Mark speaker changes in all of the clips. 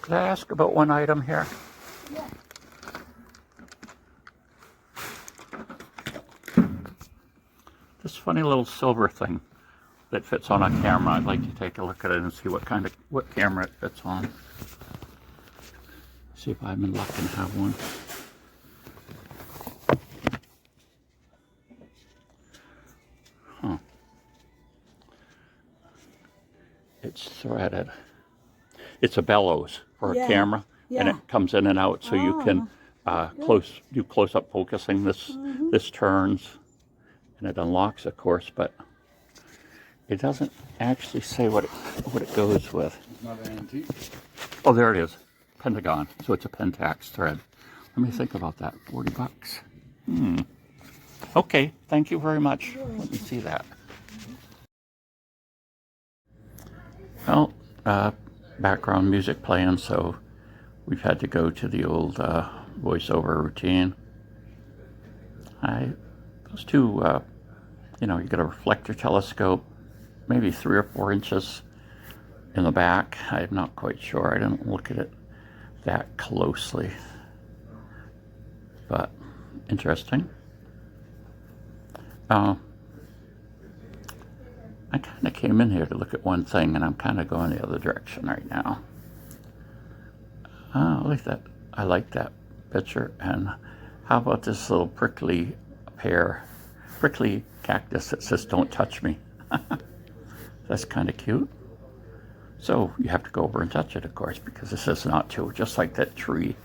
Speaker 1: Could I ask about one item here?
Speaker 2: Yeah.
Speaker 1: This funny little silver thing that fits on a camera. I'd like to take a look at it and see what camera it fits on. See if I'm in luck and have one. Huh. It's threaded. It's a bellows for a camera, and it comes in and out, so you can do close-up focusing. This turns, and it unlocks, of course, but it doesn't actually say what it goes with.
Speaker 3: It's not an antique.
Speaker 1: Oh, there it is. Pentagon. So it's a Pentax thread. Let me think about that. 40 bucks. Okay, thank you very much. Let me see that. Well, background music playing, so we've had to go to the old voiceover routine. Those two, you got a reflector telescope, maybe 3 or 4 inches in the back. I'm not quite sure. I didn't look at it that closely, but interesting. I kind of came in here to look at one thing, and I'm kind of going the other direction right now. Oh, look at that. I like that picture. And how about this little prickly cactus that says, "Don't touch me." That's kind of cute. So you have to go over and touch it, of course, because it says not to, just like that tree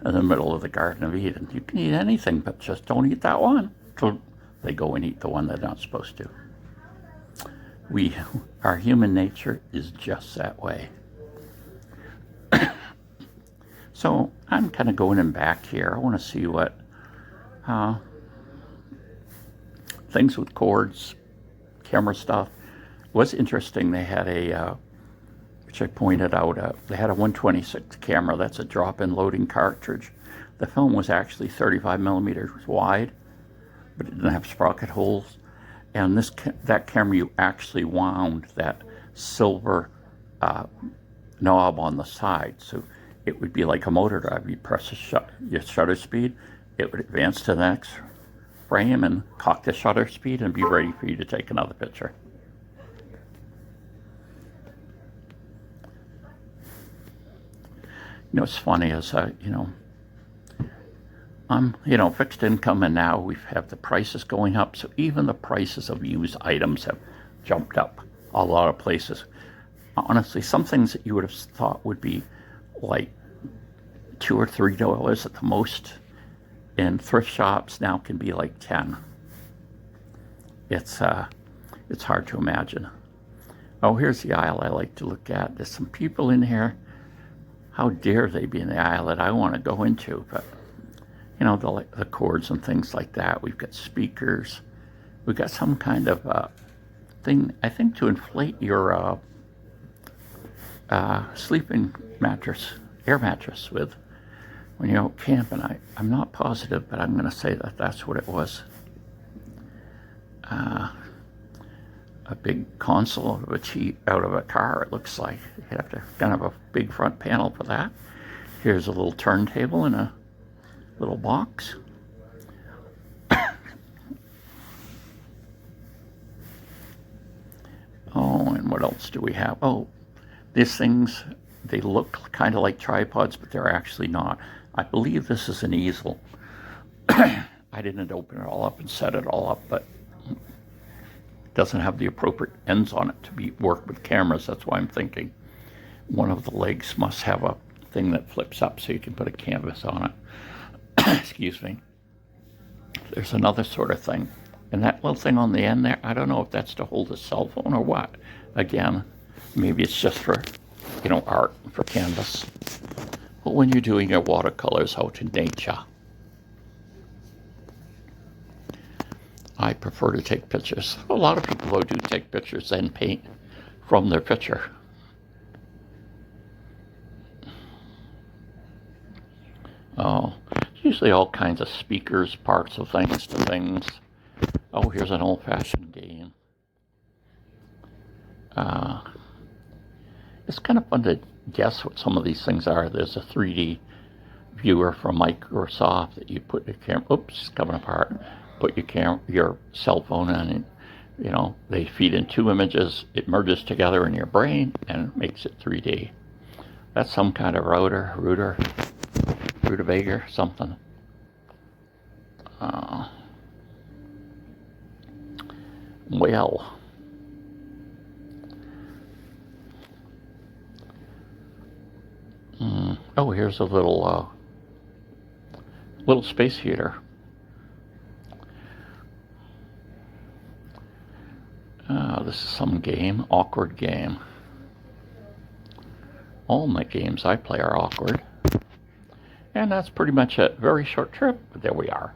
Speaker 1: in the middle of the Garden of Eden. You can eat anything, but just don't eat that one. So they go and eat the one they're not supposed to. Our human nature is just that way. So I'm kind of going in back here. I want to see what things with cords, camera stuff. It was interesting. They had which I pointed out, they had a 126 camera. That's a drop-in loading cartridge. The film was actually 35 millimeters wide, but it didn't have sprocket holes. And that camera, you actually wound that silver knob on the side. So it would be like a motor drive. You press your shutter speed, it would advance to the next frame and cock the shutter speed and be ready for you to take another picture. It's funny is, I'm, fixed income, and now we have the prices going up. So even the prices of used items have jumped up a lot of places. Honestly, some things that you would have thought would be like $2 or $3 at the most in thrift shops now can be like 10. It's hard to imagine. Oh, here's the aisle I like to look at. There's some people in here. How dare they be in the aisle that I want to go into? But the cords and things like that. We've got speakers. We've got some kind of thing, I think, to inflate your sleeping mattress, air mattress with when you're out camping. I'm not positive, but I'm going to say that that's what it was. A big console out of a car, it looks like. You have to kind of a big front panel for that. Here's a little turntable and a little box. Oh, and what else do we have? Oh, these things, they look kind of like tripods, but they're actually not. I believe this is an easel. I didn't open it all up and set it all up, but it doesn't have the appropriate ends on it to work with cameras. That's why I'm thinking one of the legs must have a thing that flips up so you can put a canvas on it. Excuse me. There's another sort of thing. And that little thing on the end there, I don't know if that's to hold a cell phone or what. Again, maybe it's just for, art, for canvas. But when you're doing your watercolors out in nature, I prefer to take pictures. A lot of people, though, do take pictures and paint from their picture. Oh, usually all kinds of speakers, parts of things to things. Oh, here's an old-fashioned game. It's kind of fun to guess what some of these things are. There's a 3D viewer from Microsoft that you put your camera, oops, it's coming apart, put your cell phone in, and you know, they feed in two images, it merges together in your brain and makes it 3D. That's some kind of rutabaga, something. Well, oh, here's a little space heater. This is some game, awkward game. All my games I play are awkward. And that's pretty much it. Very short trip, but there we are.